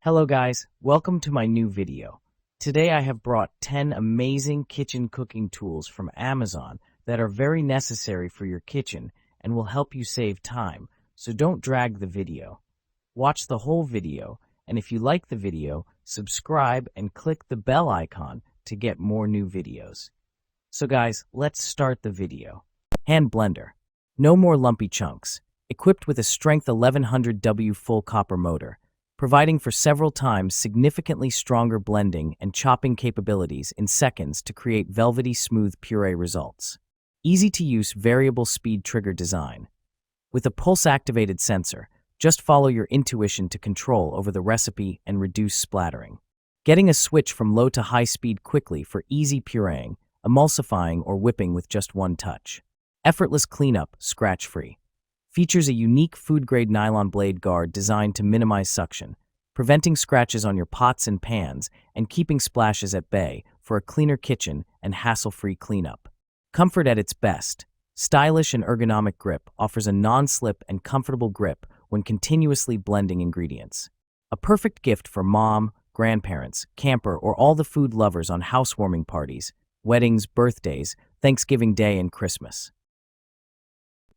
Hello guys, welcome to my new video. Today I have brought 10 amazing kitchen cooking tools from Amazon that are very necessary for your kitchen and will help you save time, so don't drag the video. Watch the whole video, and if you like the video, subscribe and click the bell icon to get more new videos. So guys, let's start the video. Hand blender. No more lumpy chunks. Equipped with a strength 1100W full copper motor, providing for several times significantly stronger blending and chopping capabilities in seconds to create velvety smooth puree results. Easy-to-use variable speed trigger design. With a pulse-activated sensor, just follow your intuition to control over the recipe and reduce splattering. Getting a switch from low to high speed quickly for easy pureeing, emulsifying, or whipping with just one touch. Effortless cleanup, scratch-free. Features a unique food-grade nylon blade guard designed to minimize suction, preventing scratches on your pots and pans and keeping splashes at bay for a cleaner kitchen and hassle-free cleanup. Comfort at its best. Stylish and ergonomic grip offers a non-slip and comfortable grip when continuously blending ingredients. A perfect gift for mom, grandparents, camper, or all the food lovers on housewarming parties, weddings, birthdays, Thanksgiving Day, and Christmas.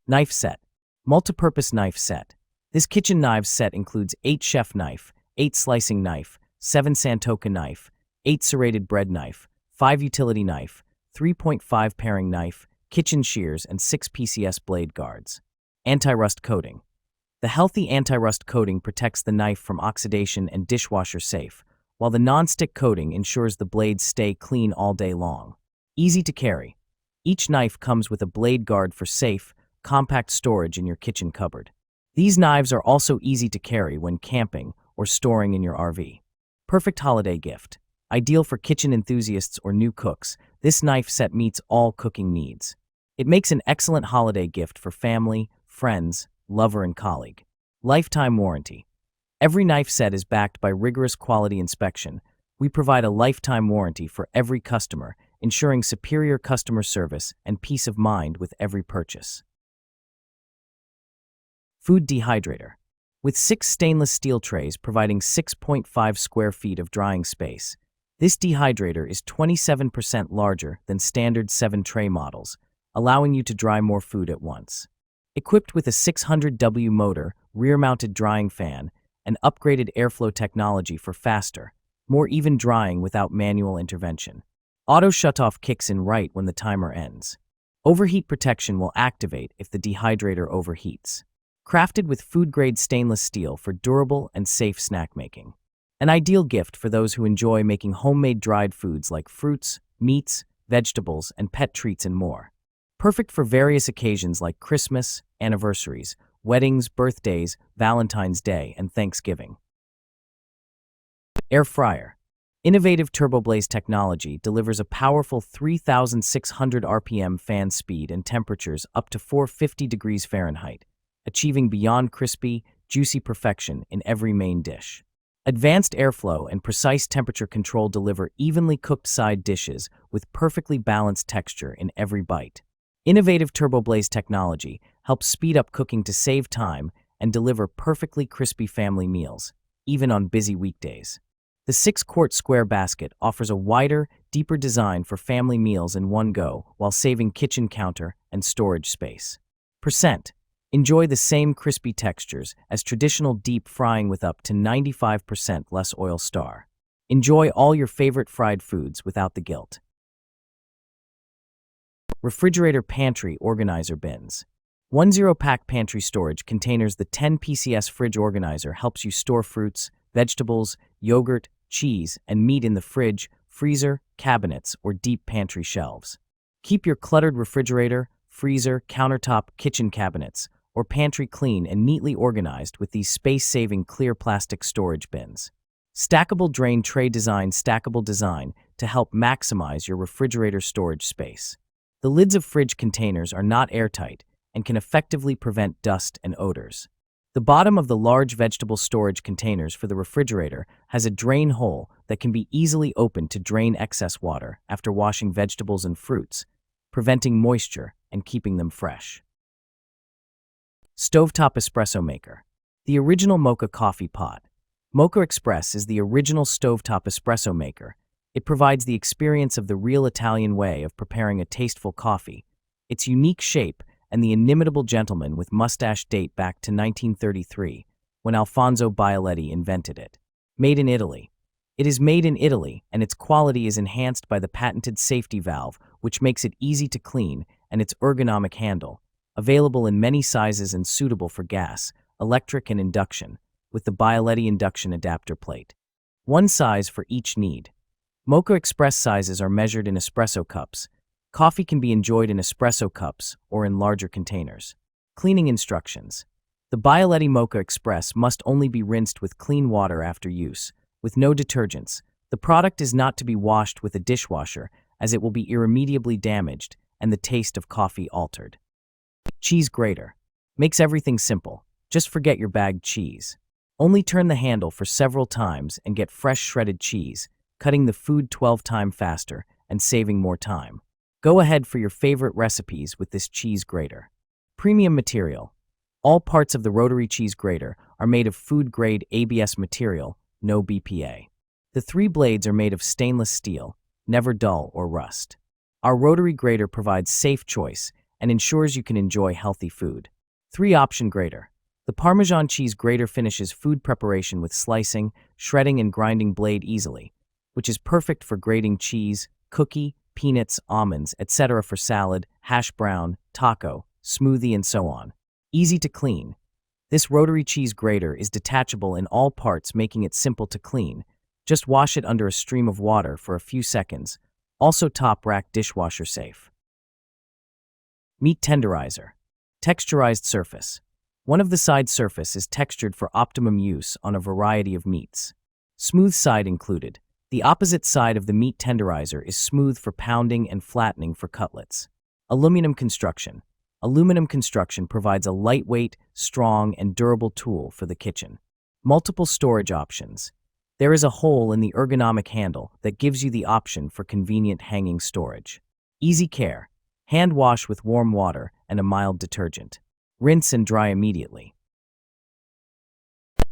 Knife set. Multipurpose knife set. This kitchen knives set includes 8 chef knife, 8 slicing knife, 7 Santoka knife, 8 serrated bread knife, 5 utility knife, 3.5 paring knife, kitchen shears, and 6 PCS blade guards. Anti-rust coating. The healthy anti-rust coating protects the knife from oxidation and dishwasher safe, while the non-stick coating ensures the blades stay clean all day long. Easy to carry. Each knife comes with a blade guard for safe, compact storage in your kitchen cupboard. These knives are also easy to carry when camping or storing in your RV. Perfect holiday gift. Ideal for kitchen enthusiasts or new cooks, this knife set meets all cooking needs. It makes an excellent holiday gift for family, friends, lover, and colleague. Lifetime warranty. Every knife set is backed by rigorous quality inspection. We provide a lifetime warranty for every customer, ensuring superior customer service and peace of mind with every purchase. Food dehydrator. With 6 stainless steel trays providing 6.5 square feet of drying space, this dehydrator is 27% larger than standard 7-tray models, allowing you to dry more food at once. Equipped with a 600W motor, rear-mounted drying fan, and upgraded airflow technology for faster, more even drying without manual intervention. Auto shutoff kicks in right when the timer ends. Overheat protection will activate if the dehydrator overheats. Crafted with food-grade stainless steel for durable and safe snack making. An ideal gift for those who enjoy making homemade dried foods like fruits, meats, vegetables, and pet treats and more. Perfect for various occasions like Christmas, anniversaries, weddings, birthdays, Valentine's Day, and Thanksgiving. Air fryer. Innovative TurboBlaze technology delivers a powerful 3,600 RPM fan speed and temperatures up to 450 degrees Fahrenheit, achieving beyond crispy, juicy perfection in every main dish. Advanced airflow and precise temperature control deliver evenly cooked side dishes with perfectly balanced texture in every bite. Innovative TurboBlaze technology helps speed up cooking to save time and deliver perfectly crispy family meals, even on busy weekdays. The 6-quart square basket offers a wider, deeper design for family meals in one go while saving kitchen counter and storage space. Percent. Enjoy the same crispy textures as traditional deep frying with up to 95% less oil star. Enjoy all your favorite fried foods without the guilt. Refrigerator pantry organizer bins. 10-pack pantry storage containers. The 10 PCS fridge organizer helps you store fruits, vegetables, yogurt, cheese, and meat in the fridge, freezer, cabinets, or deep pantry shelves. Keep your cluttered refrigerator, freezer, countertop, kitchen cabinets, or pantry clean and neatly organized with these space-saving clear plastic storage bins. Stackable drain tray design. Stackable design to help maximize your refrigerator storage space. The lids of fridge containers are not airtight and can effectively prevent dust and odors. The bottom of the large vegetable storage containers for the refrigerator has a drain hole that can be easily opened to drain excess water after washing vegetables and fruits, preventing moisture and keeping them fresh. Stovetop espresso maker. The original mocha coffee pot. Mocha Express is the original stovetop espresso maker. It provides the experience of the real Italian way of preparing a tasteful coffee. Its unique shape and the inimitable gentleman with mustache date back to 1933, when Alfonso Bialetti invented it. Made in Italy. It is made in Italy, and its quality is enhanced by the patented safety valve, which makes it easy to clean, and its ergonomic handle, available in many sizes and suitable for gas, electric, and induction, with the Bialetti induction adapter plate. One size for each need. Mocha Express sizes are measured in espresso cups. Coffee can be enjoyed in espresso cups or in larger containers. Cleaning instructions. The Bialetti Mocha Express must only be rinsed with clean water after use, with no detergents. The product is not to be washed with a dishwasher, as it will be irremediably damaged and the taste of coffee altered. Cheese grater. Makes everything simple. Just forget your bagged cheese. Only turn the handle for several times and get fresh shredded cheese, cutting the food 12 times faster and saving more time. Go ahead for your favorite recipes with this cheese grater. Premium material. All parts of the rotary cheese grater are made of food-grade ABS material, no BPA. The 3 blades are made of stainless steel, never dull or rust. Our rotary grater provides safe choice and ensures you can enjoy healthy food. 3-option grater. The Parmesan cheese grater finishes food preparation with slicing, shredding, and grinding blade easily, which is perfect for grating cheese, cookie, peanuts, almonds, etc. for salad, hash brown, taco, smoothie, and so on. Easy to clean. This rotary cheese grater is detachable in all parts, making it simple to clean. Just wash it under a stream of water for a few seconds. Also top rack dishwasher safe. Meat tenderizer. Texturized surface. One of the side surface is textured for optimum use on a variety of meats. Smooth side included. The opposite side of the meat tenderizer is smooth for pounding and flattening for cutlets. Aluminum construction. Aluminum construction provides a lightweight, strong, and durable tool for the kitchen. Multiple storage options. There is a hole in the ergonomic handle that gives you the option for convenient hanging storage. Easy care. Hand wash with warm water and a mild detergent. Rinse and dry immediately.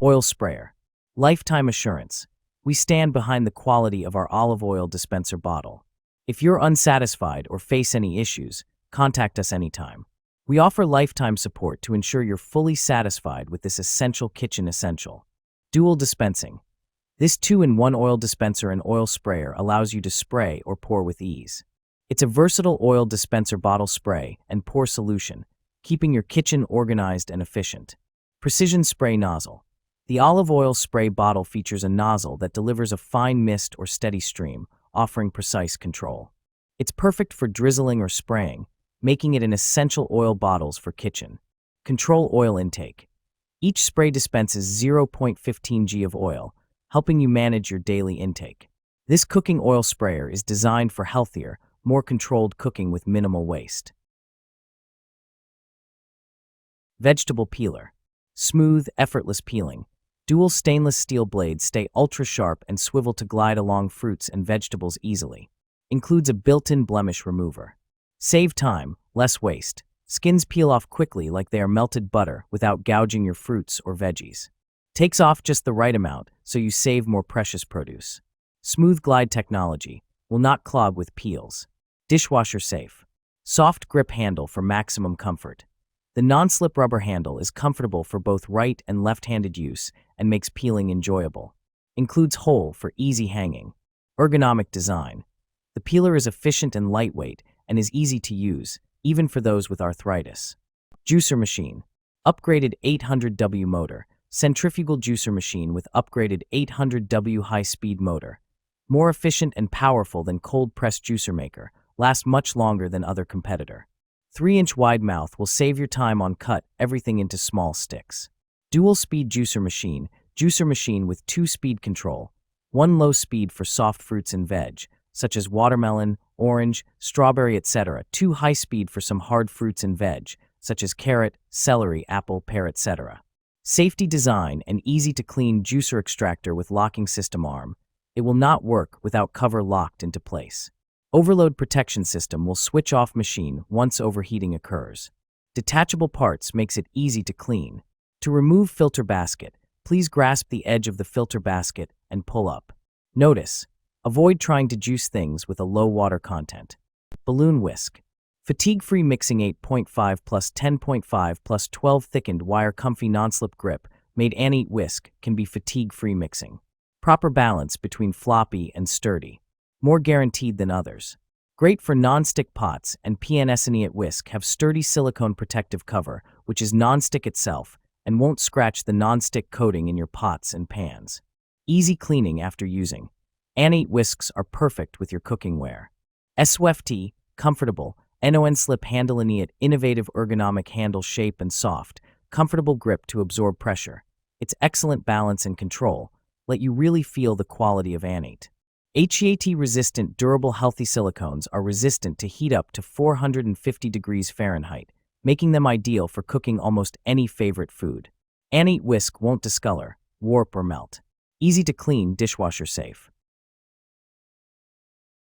Oil sprayer. Lifetime assurance. We stand behind the quality of our olive oil dispenser bottle. If you're unsatisfied or face any issues, contact us anytime. We offer lifetime support to ensure you're fully satisfied with this essential kitchen essential. Dual dispensing. This 2-in-1 oil dispenser and oil sprayer allows you to spray or pour with ease. It's a versatile oil dispenser bottle spray and pour solution, keeping your kitchen organized and efficient. Precision spray nozzle. The olive oil spray bottle features a nozzle that delivers a fine mist or steady stream, offering precise control. It's perfect for drizzling or spraying, making it an essential oil bottles for kitchen. Control oil intake. Each spray dispenses 0.15 g of oil, helping you manage your daily intake. This cooking oil sprayer is designed for healthier, more controlled cooking with minimal waste. Vegetable peeler. Smooth, effortless peeling. Dual stainless steel blades stay ultra sharp and swivel to glide along fruits and vegetables easily. Includes a built-in blemish remover. Save time, less waste. Skins peel off quickly like they are melted butter without gouging your fruits or veggies. Takes off just the right amount so you save more precious produce. Smooth glide technology. Will not clog with peels. Dishwasher safe. Soft grip handle for maximum comfort. The non-slip rubber handle is comfortable for both right and left-handed use and makes peeling enjoyable. Includes hole for easy hanging. Ergonomic design. The peeler is efficient and lightweight and is easy to use, even for those with arthritis. Juicer machine. Upgraded 800W motor. Centrifugal juicer machine with upgraded 800W high-speed motor. More efficient and powerful than cold-press juicer maker. Lasts much longer than other competitor. 3-inch wide mouth will save your time on cut everything into small sticks. Dual speed juicer machine with 2-speed control. 1 low speed for soft fruits and veg, such as watermelon, orange, strawberry, etc. 2 high speed for some hard fruits and veg, such as carrot, celery, apple, pear, etc. Safety design and easy to clean juicer extractor with locking system arm. It will not work without cover locked into place. Overload protection system will switch off machine once overheating occurs. Detachable parts makes it easy to clean. To remove filter basket, Please grasp the edge of the filter basket and pull up. Notice, avoid trying to juice things with a low water content. Balloon whisk. Fatigue-free mixing 8.5 plus 10.5 plus 12 thickened wire comfy non-slip grip made anti whisk can be fatigue-free mixing. Proper balance between floppy and sturdy. More guaranteed than others. Great for non-stick pots, and PNSNE at whisk have sturdy silicone protective cover, which is non-stick itself and won't scratch the non-stick coating in your pots and pans. Easy cleaning after using. Anti whisks are perfect with your cooking ware. SWFT, comfortable, non-slip handle and innovative ergonomic handle shape and soft, comfortable grip to absorb pressure. Its excellent balance and control let you really feel the quality of Anate. HEAT-resistant durable healthy silicones are resistant to heat up to 450 degrees Fahrenheit, making them ideal for cooking almost any favorite food. Anate whisk won't discolor, warp, or melt. Easy to clean, dishwasher safe.